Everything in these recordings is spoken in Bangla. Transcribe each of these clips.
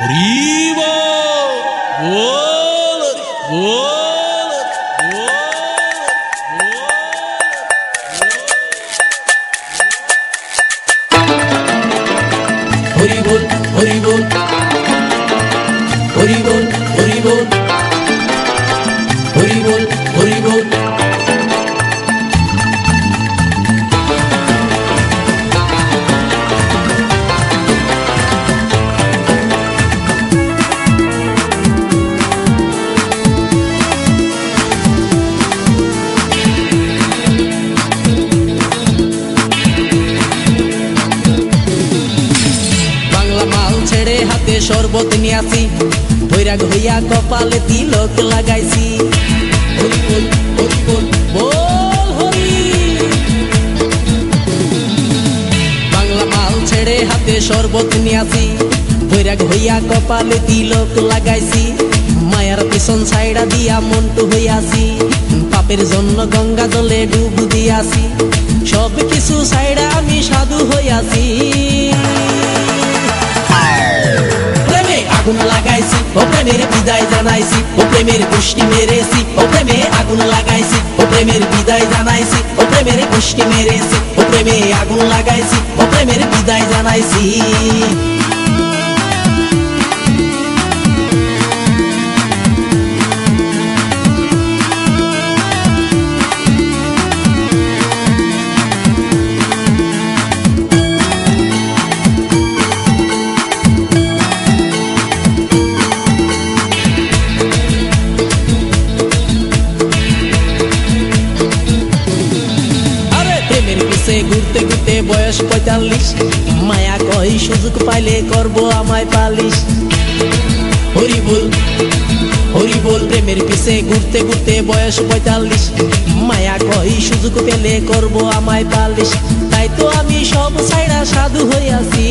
হরিব বল বল হরি বল হরি বল হরি বল হরি বল হরি বল হরি বল ছেড়ে হাতে শরবত নিয়াছি বৈরাগ হইয়া কপালে তিলক লাগাইছি হরি বল হরি বল বল হরি বাংলা মাল ছেড়ে হাতে শরবত নিয়াছি বৈরাগ হইয়া কপালে তিলক লাগাইছি মায়ার পিছন ছাইড়া দিয়া মন্টু হইয়াছি পাপের জন্য গঙ্গা জলে ডুব দিয়াছি সব কিছু ছাইড়া আমি সাধু হইয়াছি আগুন লাগাইছি ও প্রেমের বিদায় জানাইছি ও প্রেমের গোষ্ঠী মেরেছি ও প্রেমে আগুন লাগাইছি ও প্রেমের বিদায় জানাইছি ও প্রেমের গোষ্ঠী মেরেছি ও প্রেমে আগুন লাগাইছি ও প্রেমের বিদায় জানাইছি ঘুরতে ঘুরতে বয়স ৪৫ মায়া কই সুযোগ পাইলে করব আমায় পালিশ হরি বল প্রেমের পিছে ঘুরতে ঘুরতে বয়স ৪৫ মায়া কই সুযোগ পেলে করব আমায় পালিশ তাই তো আমি সব ছাইড়া সাধু হইয়াছি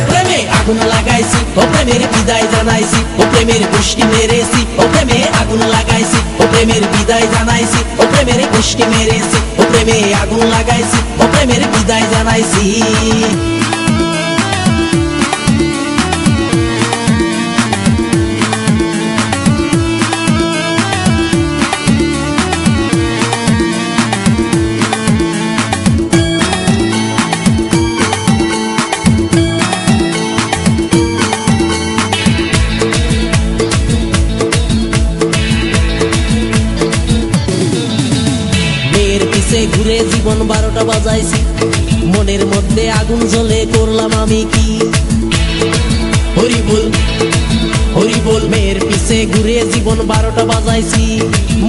প্রেমে আগুন লাগাইছি ও প্রেমের বিদায় জানাইছি ও প্রেমের গোষ্ঠী মেরেছি ও প্রেমে আগুন লাগাইছি ও প্রেমের বিদায় জানাইছি ও প্রেমের গোষ্ঠী মেরেছি ও প্রেমে আগুন লাগাইছি ও প্রেমের বিদায় জানাইছি ঘুরে জীবন ১২টা বাজাইছি মনের মধ্যে আগুন জ্বলে করলাম আমি কি হরি বল মেয়ের পিছে ঘুরে জীবন ১২টা বাজাইছি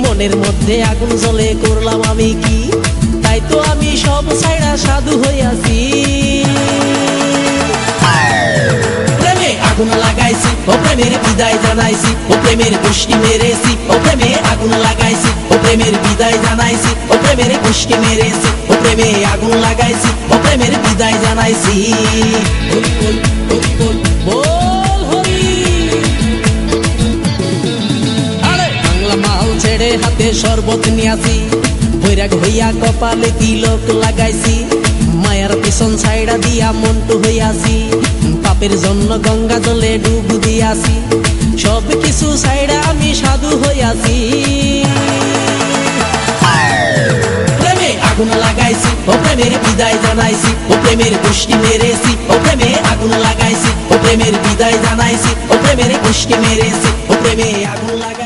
মনের মধ্যে আগুন জ্বলে করলাম আমি কি তাই তো আমি সব ছাইড়া সাধু হইয়াছি প্রেমে আগুন লাগাইছি ও প্রেমের বিদায় জানাইছি ও প্রেমের গোষ্ঠী মেরেছি ও প্রেমে আগুন লাগাইছি ও প্রেমের বিদায় জানাইছি ও প্রেমের গোষ্ঠী মেরেছি ও প্রেমে আগুন লাগাইছি ও প্রেমের বিদায় জানাইছি হরি বল বল হরি আরে বাংলা মাল ছেড়ে হাতে শরবত নিয়াছি বৈরাগ হইয়া কপালে তিলক লাগাইছি মায়ার পিছন ছাইড়া দিয়া মন্টু হইয়াছি পাপের জন্য গঙ্গা জলে ডুব দিয়াছি সব কিছু ছাইড়া আমি সাধু হইয়াছি প্রেমে আগুন লাগাইছি ও প্রেমের বিদায় জানাইছি ও প্রেমের গোষ্ঠী মেরেছি ও প্রেমে আগুন লাগাইছি ও প্রেমের বিদায় জানাইছি ও প্রেমের গোষ্ঠী মেরেছি ও প্রেমে আগুন লাগাইছি